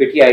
PTI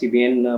CBN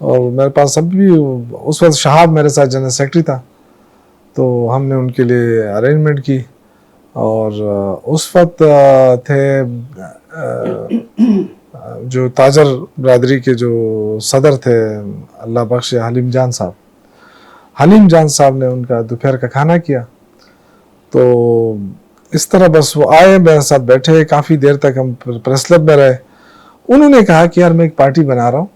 اور میرے پاس اب بھی اس وقت شہاب میرے ساتھ جنرل سیکرٹری تھا، تو ہم نے ان کے لیے ارینجمنٹ کی. اور اس وقت تھے جو تاجر برادری کے جو صدر تھے اللہ بخش حلیم جان صاحب، حلیم جان صاحب نے ان کا دوپہر کا کھانا کیا. تو اس طرح بس وہ آئے، میرے ساتھ بیٹھے، کافی دیر تک ہم پریس کلب میں رہے. انہوں نے کہا کہ یار میں ایک پارٹی بنا رہا ہوں،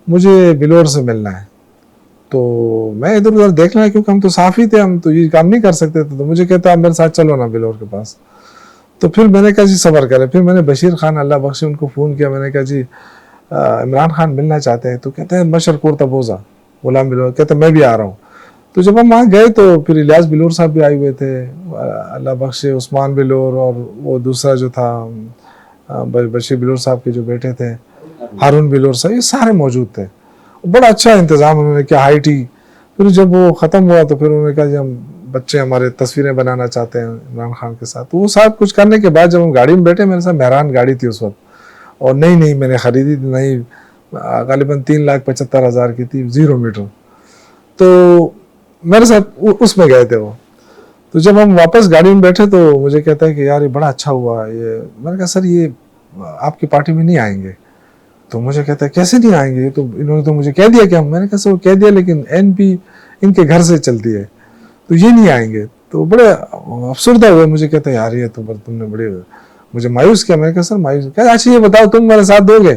مجھے بلور سے ملنا ہے. تو میں ادھر ادھر دیکھنا ہے کیونکہ ہم تو صحافی تھے، ہم تو یہ کام نہیں کر سکتے تھے. تو مجھے کہتا آپ میرے ساتھ چلو نا بلور کے پاس. تو پھر میں نے کہا جی صبر کرے. پھر میں نے بشیر خان اللہ بخش ان کو فون کیا. میں نے کہا جی عمران خان ملنا چاہتے ہیں. تو کہتے ہیں مشر کورتا بوزا غلام بلور. کہتے ہیں میں بھی آ رہا ہوں. تو جب ہم وہاں گئے تو پھر الیاس بلور صاحب بھی آئے ہوئے تھے، اللہ بخش عثمان بلور، اور وہ دوسرا جو تھا بشیر بلور صاحب کے جو بیٹے تھے ہارون بلور صاحب، یہ سارے موجود تھے. بڑا اچھا انتظام انہوں نے کیا، ہائی ٹی. پھر جب وہ ختم ہوا تو پھر انہوں نے کہا جی ہم بچے ہمارے تصویریں بنانا چاہتے ہیں عمران خان کے ساتھ. تو وہ سب کچھ کرنے کے بعد جب ہم گاڑی میں بیٹھے، میرے ساتھ مہران گاڑی تھی اس وقت، اور نئی میں نے خریدی تھی، نئی غالباً 3,75,000 کی تھی، 0 میٹر. تو میرے ساتھ اس میں گئے تھے وہ. تو جب ہم واپس گاڑی میں بیٹھے تو مجھے کہتا ہے کہ یار یہ بڑا اچھا ہوا یہ. میں نے کہا سر یہ آپ کی پارٹی میں نہیں آئیں گے. تو مجھے کہتا ہے کیسے نہیں آئیں گے، تو انہوں نے تو مجھے کہہ دیا کہ ہم. میں نے کہا سر وہ کہہ دیا لیکن NP ان کے گھر سے چلتی ہے تو یہ نہیں آئیں گے. تو بڑے افسردہ ہوئے. مجھے کہتا ہے یار یہ تو تم نے بڑے مجھے مایوس کیا. میں نے کہا سر مایوس کیا؟ اچھا یہ بتاؤ تم میرے ساتھ دو گے؟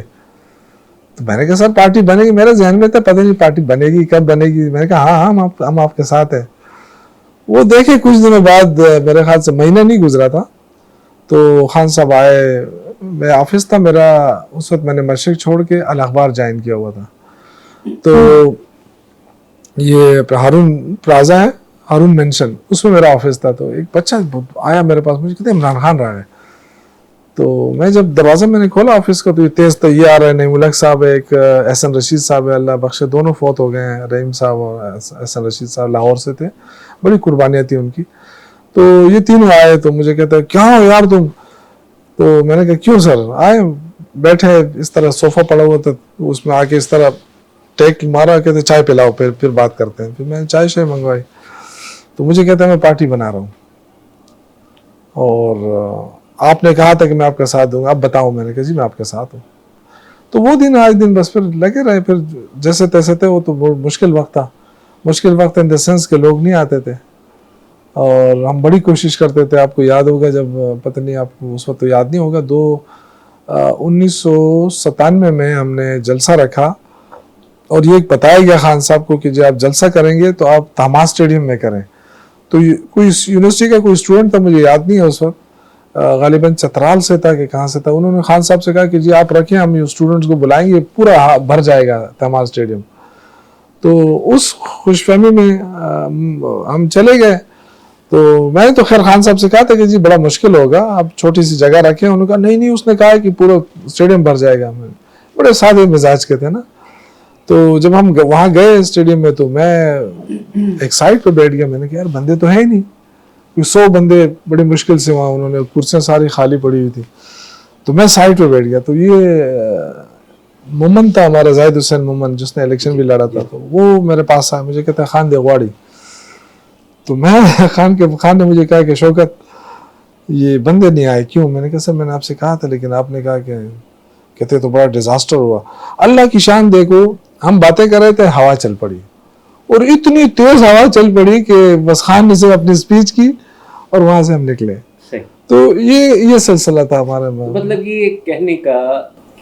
تو میں نے کہا سر پارٹی بنے گی. میرے ذہن میں تھا پتہ نہیں پارٹی بنے گی کب بنے گی. میں نے کہا ہاں ہم آپ کے ساتھ ہیں. وہ دیکھے کچھ دنوں بعد، میرے خیال سے مہینہ نہیں گزرا تھا، تو خان صاحب آئے. میں آفس تھا میرا اس وقت، میں نے مشرق چھوڑ کے الاخبار جوائن کیا ہوا تھا. تو یہ ہارون پلازا ہے، ہارون مینشن، اس میں میرا آفس تھا. تو ایک بچہ آیا میرے پاس، مجھے کہتے ہیں عمران خان رہا ہے. تو میں جب دروازہ میں نے کھولا آفس کا تو یہ تیز تو یہ آ رہا ہے نعیم الحق صاحب ہے، ایک احسن رشید صاحب ہے اللہ بخش، دونوں فوت ہو گئے ہیں، رحیم صاحب اور احسن رشید صاحب لاہور سے تھے، بڑی قربانیاں تھیں ان کی. تو یہ تینوں آئے تو مجھے کہتا ہے کیا ہو یار تم؟ تو میں نے کہا کیوں سر؟ آئے بیٹھے اس طرح صوفہ پڑا ہوا تھا، اس میں آ کے اس طرح ٹیک مارا، کہتے چائے پلاؤ پھر بات کرتے ہیں. پھر میں نے چائے منگوائی. تو مجھے کہتا ہے میں پارٹی بنا رہا ہوں اور آپ نے کہا تھا کہ میں آپ کا ساتھ دوں گا، آپ بتاؤ. میں نے کہا جی میں آپ کے ساتھ ہوں. تو وہ دن آج دن بس پھر لگے رہے. پھر جیسے تیسے تھے. وہ تو مشکل وقت تھا، مشکل وقت ان دا سینس کہ لوگ نہیں آتے تھے اور ہم بڑی کوشش کرتے تھے. آپ کو یاد ہوگا جب، پتہ نہیں آپ کو اس وقت تو یاد نہیں ہوگا، 1997 میں ہم نے جلسہ رکھا اور یہ بتایا گیا خان صاحب کو کہ جب آپ جلسہ کریں گے تو آپ تاما اسٹیڈیم میں کریں. تو کوئی یونیورسٹی کا کوئی اسٹوڈنٹ تھا، مجھے یاد نہیں ہے اس وقت، غالباً چترال سے تھا کہ کہاں سے تھا. انہوں نے خان صاحب سے کہا کہ جی آپ رکھیں، ہم اسٹوڈنٹس کو بلائیں گے، پورا بھر جائے گا تاما اسٹیڈیم. تو اس خوش فہمی میں ہم چلے گئے. تو میں نے تو خیر خان صاحب سے کہا تھا کہ جی بڑا مشکل ہوگا، آپ چھوٹی سی جگہ رکھیں. انہوں نے کہا نہیں اس نے کہا کہ پورا اسٹیڈیم بھر جائے گا. بڑے سادے مزاج کے تھے نا. تو جب ہم وہاں گئے اسٹیڈیم میں تو میں ایک سائڈ پہ بیٹھ گیا. میں نے کہا یار بندے تو ہیں ہی نہیں، 100 بندے بڑی مشکل سے وہاں، انہوں نے کرسیاں ساری خالی پڑی ہوئی تھی. تو میں سائڈ پہ بیٹھ گیا. تو یہ مومن تھا ہمارا، زاہد حسین مومن، جس نے الیکشن بھی لڑا تھا. تو وہ میرے پاس آیا، مجھے کہتا ہے خان دیغواڑی. تو میں خان نے مجھے کہا کہ شوکت یہ بندے نہیں آئے کیوں؟ میں نے کہا سر میں نے آپ سے کہا تھا لیکن آپ نے کہا کہ، کہتے تو بڑا ڈیزاسٹر ہوا. اللہ کی شان دیکھو، ہم باتیں کر رہے تھے، ہوا چل پڑی اور اتنی تیز ہوا چل پڑی کہ بس خان نے سے اپنی اسپیچ کی اور وہاں سے ہم نکلے. تو یہ سلسلہ تھا ہمارے میں. مطلب یہ کہنے کا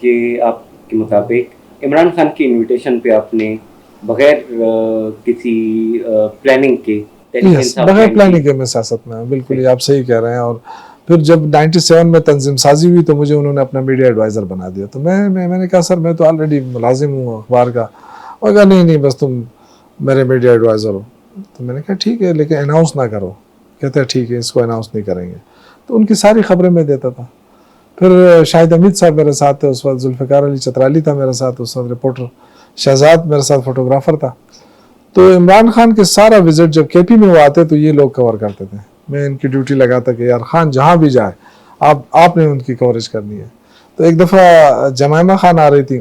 کہ آپ کے مطابق عمران خان کی انویٹیشن پہ آپ نے بغیر کسی پلاننگ کے، بغیر پلاننگ کے میں سیاست میں، بالکل یہ آپ صحیح کہہ رہے ہیں. اور پھر جب 97 میں تنظیم سازی ہوئی تو مجھے انہوں نے اپنا میڈیا ایڈوائزر بنا دیا. تو میں نے کہا سر میں تو آلریڈی ملازم ہوں اخبار کا. اور کہا نہیں بس تم میرے میڈیا ایڈوائزر ہو. تو میں نے کہا ٹھیک ہے لیکن اناؤنس نہ کرو. کہتے ہیں ٹھیک ہے اس کو اناؤنس نہیں کریں گے. تو ان کی ساری خبریں میں دیتا تھا. پھر شاہد حمید صاحب میرے ساتھ تھے اس وقت، ذوالفقار علی چترالی تھا میرے ساتھ اس وقت رپورٹر، شہزاد میرے ساتھ فوٹوگرافر تھا. تو عمران خان کے سارا وزٹ جب KP میں وہ آتے تو یہ لوگ کور کرتے تھے. میں ان کی ڈیوٹی لگاتا کہ یار خان جہاں بھی جائے آپ نے ان کی کوریج کرنی ہے. تو ایک دفعہ جمائمہ خان آ رہی تھی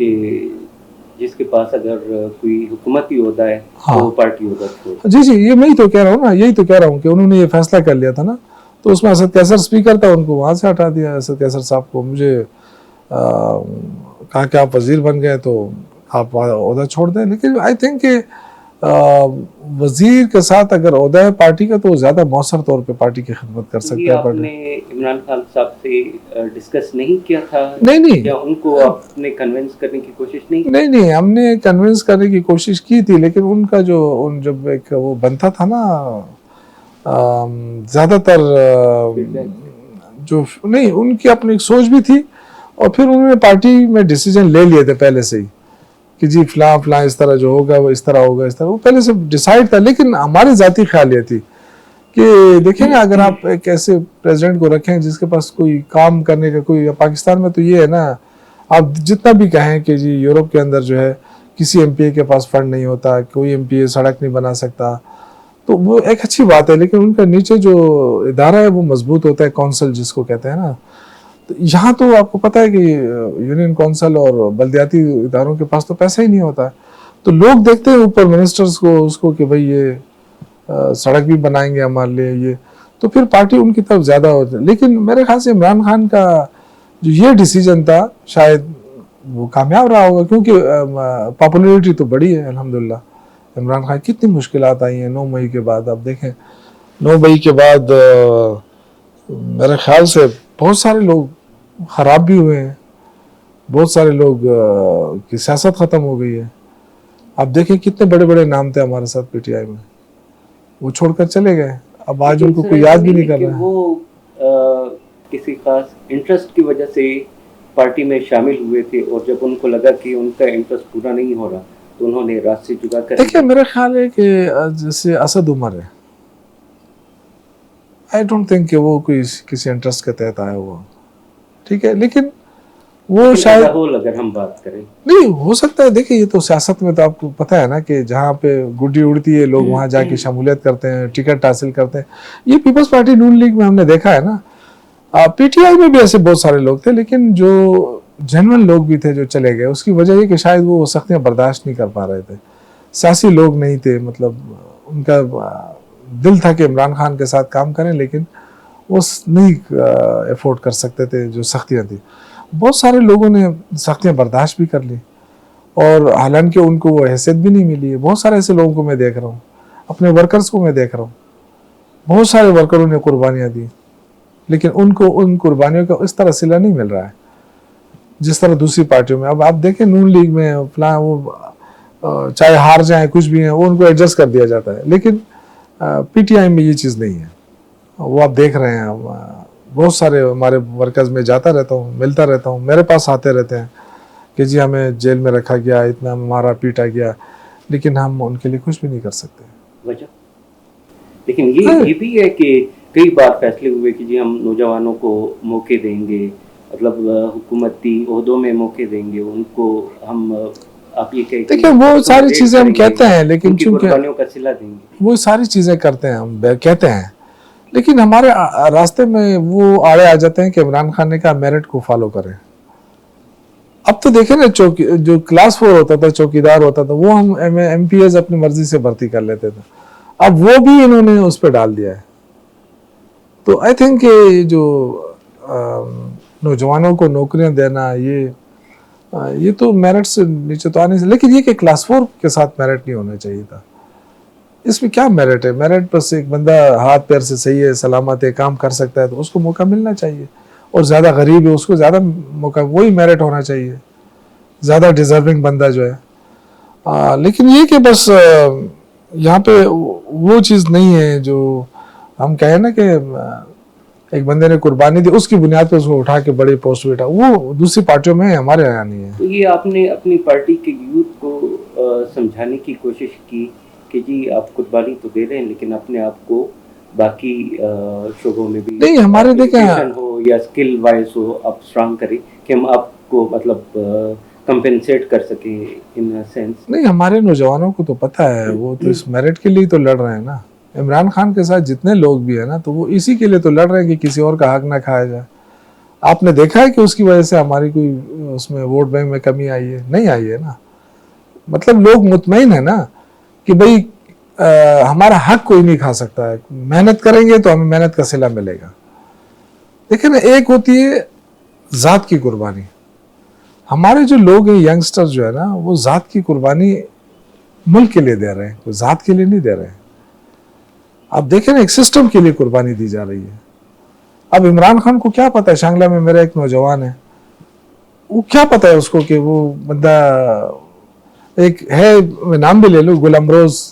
کہ جس کے پاس اگر کوئی حکومتی عہدہ ہے ہاں تو وہ پارٹی عہدہ چھوڑ. جی جی یہ میں ہی تو کہہ رہا ہوں نا, یہی تو کہہ رہا ہوں کہ انہوں نے یہ فیصلہ کر لیا تھا نا, تو اس میں اسد کیسر اسپیکر تھا, ان کو وہاں سے ہٹا دیا. اسد کیسر صاحب کو مجھے کہا کہ آپ وزیر بن گئے تو آپ عہدہ چھوڑ دیں. لیکن آئی تھنک کہ وزیر کے ساتھ اگر عہدہ ہے پارٹی کا تو وہ زیادہ مؤثر طور پہ پارٹی کی خدمت کر سکتا یہ ہے. آپ نے عمران خان صاحب سے ڈسکس نہیں کیا تھا؟ نہیں یا ان کو آپ نے کنونس کرنے کی کوشش نہیں کی؟ نہیں ہم نے کنونس کرنے کی کوشش کی تھی, لیکن ان کا جو جب ایک وہ بنتا تھا نا زیادہ تر جو نہیں ان کی اپنی ایک سوچ بھی تھی, اور پھر انہوں نے پارٹی میں ڈیسیجن لے لیے تھے پہلے سے ہی کہ جی فلاں فلاں اس طرح جو ہوگا وہ اس طرح ہوگا, اس طرح وہ پہلے سے ڈیسائیڈ تھا. لیکن ہماری ذاتی خیال یہ تھی کہ دیکھیں نا, اگر آپ ایک ایسے پریزیڈنٹ کو رکھیں جس کے پاس کوئی کام کرنے کا کوئی, پاکستان میں تو یہ ہے نا, آپ جتنا بھی کہیں کہ جی یورپ کے اندر جو ہے کسی ایم پی اے کے پاس فنڈ نہیں ہوتا, کوئی ایم پی اے سڑک نہیں بنا سکتا, تو وہ ایک اچھی بات ہے. لیکن ان کا نیچے جو ادارہ ہے وہ مضبوط ہوتا ہے, کونسل جس کو کہتے ہیں نا. تو یہاں تو آپ کو پتہ ہے کہ یونین کونسل اور بلدیاتی اداروں کے پاس تو پیسہ ہی نہیں ہوتا, تو لوگ دیکھتے ہیں اوپر منسٹرز کو, اس کو کہ بھئی یہ سڑک بھی بنائیں گے ہمارے لیے یہ, تو پھر پارٹی ان کی طرف زیادہ ہوتی ہے. لیکن میرے خیال سے عمران خان کا جو یہ ڈیسیجن تھا شاید وہ کامیاب رہا ہوگا, کیونکہ پاپولیرٹی تو بڑی ہے الحمدللہ. عمران خان کتنی مشکلات آئی ہیں 9 مئی کے بعد, آپ دیکھیں 9 مئی کے بعد میرے خیال سے بہت سارے لوگ خراب بھی ہوئے ہیں, بہت سارے لوگ کی سیاست ختم ہو گئی ہے. آپ دیکھیں کتنے بڑے بڑے نام تھے ہمارے ساتھ پی ٹی آئی میں, وہ چھوڑ کر چلے گئے, اب آج ان کو کوئی یاد بھی نہیں کر رہا ہے. وہ کسی خاص انٹرسٹ کی وجہ سے پارٹی میں شامل ہوئے تھے, اور جب ان کو لگا کہ ان کا انٹرسٹ پورا نہیں ہو رہا تو انہوں نے راست سے جدا کر. دیکھیں میرا خیال ہے کہ جیسے اسد عمر ہے, آئی ڈونٹ تھنک کہ وہ کوئی کسی انٹرسٹ کے تحت آیا ہوا, ٹھیک ہے, لیکن وہ شاید اگر ہم بات کریں نہیں ہو سکتا ہے. دیکھیں یہ تو سیاست میں تو آپ کو پتہ ہے نا کہ جہاں پہ گڈی اڑتی ہے لوگ وہاں جا کے شمولیت کرتے ہیں, ٹکٹ حاصل کرتے ہیں. یہ پیپلز پارٹی نون لیگ میں ہم نے دیکھا ہے نا, پی ٹی آئی میں بھی ایسے بہت سارے لوگ تھے, لیکن جو جنرل لوگ بھی تھے جو چلے گئے, اس کی وجہ یہ کہ شاید وہ سختیاں برداشت نہیں کر پا رہے تھے, سیاسی لوگ نہیں تھے, مطلب ان کا دل تھا کہ عمران خان کے ساتھ کام کریں, لیکن وہ نہیں افورڈ کر سکتے تھے جو سختیاں تھیں. بہت سارے لوگوں نے سختیاں برداشت بھی کر لی, اور حالانکہ ان کو وہ حیثیت بھی نہیں ملی ہے. بہت سارے ایسے لوگوں کو میں دیکھ رہا ہوں, اپنے ورکرز کو میں دیکھ رہا ہوں, بہت سارے ورکروں نے قربانیاں دی, لیکن ان کو ان قربانیوں کا اس طرح صلہ نہیں مل رہا ہے جس طرح دوسری پارٹیوں میں. اب آپ دیکھیں نون لیگ میں فلاں وہ چاہے ہار جائیں کچھ بھی ہیں وہ ان کو ایڈجسٹ کر دیا جاتا ہے, لیکن پی ٹی آئی میں یہ چیز نہیں ہے. وہ آپ دیکھ رہے ہیں, بہت سارے ہمارے ورکرز میں جاتا رہتا ہوں, ملتا رہتا ہوں, میرے پاس آتے رہتے ہیں کہ جی ہمیں جیل میں رکھا گیا, اتنا مارا پیٹا گیا, لیکن ہم ان کے لیے کچھ بھی نہیں کر سکتے. وجہ لیکن یہ بھی ہے کہ کئی بار فیصلے ہوئے کہ جی ہم نوجوانوں کو موقع دیں گے, مطلب حکومتی عہدوں میں موقع دیں گے ان کو ہم. آپ یہ دیکھیں وہ ساری چیزیں ہم کہتے ہیں, لیکن چونکہ قربانیوں کا صلہ دیں گے, وہ ساری چیزیں کرتے ہیں ہم کہتے ہیں, لیکن ہمارے راستے میں وہ آڑے آ جاتے ہیں کہ عمران خان نے کہا میرٹ کو فالو کریں. اب تو دیکھیں نا جو کلاس 4 ہوتا تھا, چوکیدار ہوتا تھا, وہ ہم ایم پی ایز اپنی مرضی سے بھرتی کر لیتے تھے, اب وہ بھی انہوں نے اس پہ ڈال دیا ہے. تو آئی تھنک کہ جو نوجوانوں کو نوکریاں دینا یہ تو میرٹ سے نیچے تو آنے سے, لیکن یہ کہ کلاس 4 کے ساتھ میرٹ نہیں ہونا چاہیے تھا. اس میں کیا میرٹ ہے؟ میرٹ بس ایک بندہ ہاتھ پیر سے صحیح ہے, سلامت ہے, کام کر سکتا ہے تو اس کو موقع ملنا چاہیے, اور زیادہ غریب ہے اس کو زیادہ موقع, وہی میرٹ ہونا چاہیے, زیادہ ڈیزرونگ بندہ جو ہے. لیکن یہ کہ بس یہاں پہ وہ چیز نہیں ہے جو ہم کہیں نا کہ ایک بندے نے قربانی دی, اس کی بنیاد پہ اس کو اٹھا کے بڑے پوسٹ پہ اٹھا, وہ دوسری پارٹیوں میں ہے, ہمارے یہاں نہیں ہے. تو یہ آپ نے اپنی پارٹی کے یوتھ کو سمجھانے کی کوشش کی کہ جی آپ قربانی تو دے رہے ہیں لیکن اپنے آپ کو باقی شعبوں میں بھی نہیں, ہمارے دیکھیں ہو یا اسکل وائز ہو آپ اسٹرانگ کریں کہ ہم آپ کو مطلب کمپنسیٹ کر سکیں ان سینس. نہیں, ہمارے نوجوانوں کو تو پتہ ہے, وہ تو اس میرٹ کے لیے تو لڑ رہے ہیں نا. عمران خان کے ساتھ جتنے لوگ بھی ہیں نا, تو وہ اسی کے لیے تو لڑ رہے ہیں کہ کسی اور کا حق نہ کھایا جائے. آپ نے دیکھا ہے کہ اس کی وجہ سے ہماری کوئی اس میں ووٹ بینک میں کمی آئی ہے؟ نہیں آئی ہے نا. مطلب لوگ مطمئن ہیں نا کہ بھئی ہمارا حق کوئی نہیں کھا سکتا ہے, محنت کریں گے تو ہمیں محنت کا صلہ ملے گا. دیکھیں نا, ایک ہوتی ہے ذات کی قربانی. ہمارے جو لوگ ہیں ینگسٹر جو ہے نا, وہ ذات کی قربانی ملک کے لیے دے رہے ہیں, کوئی ذات کے لیے نہیں دے رہے ہیں. آپ دیکھیں نا, ایک سسٹم کے لیے قربانی دی جا رہی ہے. اب عمران خان کو کیا پتا ہے, شانگلہ میں میرا ایک نوجوان ہے, وہ کیا پتا ہے اس کو کہ وہ بندہ ایک ہے, میں نام بھی لے لوں, گل امروز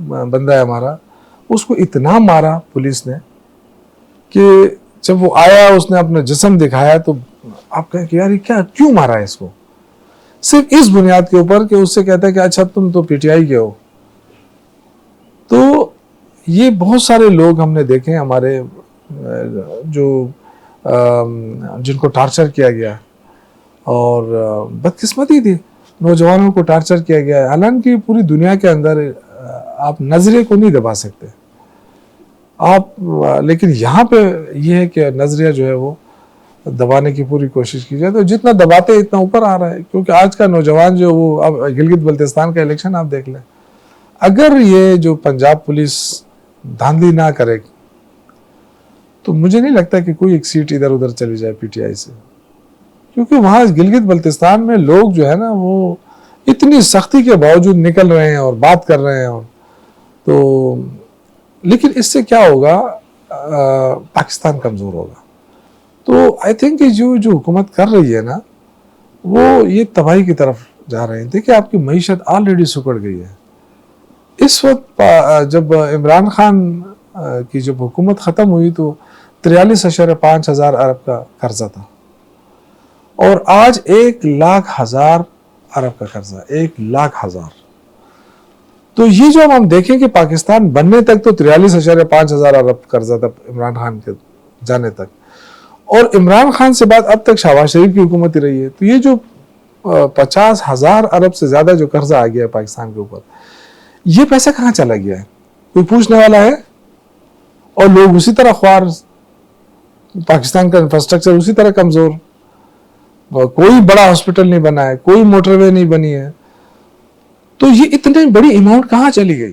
بندہ ہے ہمارا, اس کو اتنا مارا پولیس نے کہ جب وہ آیا اس نے اپنا جسم دکھایا تو آپ کہیں کہ یار یہ کیا, کیوں مارا ہے اس کو؟ صرف اس بنیاد کے اوپر کہ اس سے کہتا ہے کہ اچھا تم تو پی ٹی آئی کے ہو. تو یہ بہت سارے لوگ ہم نے دیکھے ہمارے جو جن کو ٹارچر کیا گیا, اور بدقسمتی تھی, نوجوانوں کو ٹارچر کیا گیا ہے. حالانکہ پوری دنیا کے اندر آپ نظریے کو نہیں دبا سکتے آپ, لیکن یہاں پہ یہ ہے کہ نظریہ جو ہے وہ دبانے کی پوری کوشش کی جائے, تو جتنا دباتے اتنا اوپر آ رہا ہے. کیونکہ آج کا نوجوان جو وہ, اب گلگت بلتستان کا الیکشن آپ دیکھ لیں, اگر یہ جو پنجاب پولیس دھاندلی نہ کرے تو مجھے نہیں لگتا کہ کوئی ایک سیٹ ادھر ادھر چلی جائے پی ٹی آئی سے. کیونکہ وہاں گلگت بلتستان میں لوگ جو ہے نا وہ اتنی سختی کے باوجود نکل رہے ہیں اور بات کر رہے ہیں, اور تو لیکن اس سے کیا ہوگا, پاکستان کمزور ہوگا. تو آئی تھنک کہ جو حکومت کر رہی ہے نا, وہ یہ تباہی کی طرف جا رہے ہیں. دیکھیں آپ کی معیشت آلریڈی سکڑ گئی ہے. اس وقت جب عمران خان کی جب حکومت ختم ہوئی تو 43.5 ارب کا قرضہ تھا, اور آج 1,00,000 ارب کا قرضہ, 1,00,000. تو یہ جو ہم دیکھیں کہ پاکستان بننے تک تو 43.5 ارب قرضہ تھا عمران خان کے جانے تک, اور عمران خان سے بعد اب تک شہباز شریف کی حکومت ہی رہی ہے. تو یہ جو 50,000 ارب سے زیادہ جو قرضہ آ گیا ہے پاکستان کے اوپر, یہ پیسہ کہاں چلا گیا ہے؟ کوئی پوچھنے والا ہے؟ اور لوگ اسی طرح خوار, پاکستان کا انفراسٹرکچر اسی طرح کمزور, کوئی بڑا ہاسپٹل نہیں بنا ہے, کوئی موٹر وے نہیں بنی ہے. تو یہ اتنی بڑی اماؤنٹ کہاں چلی گئی؟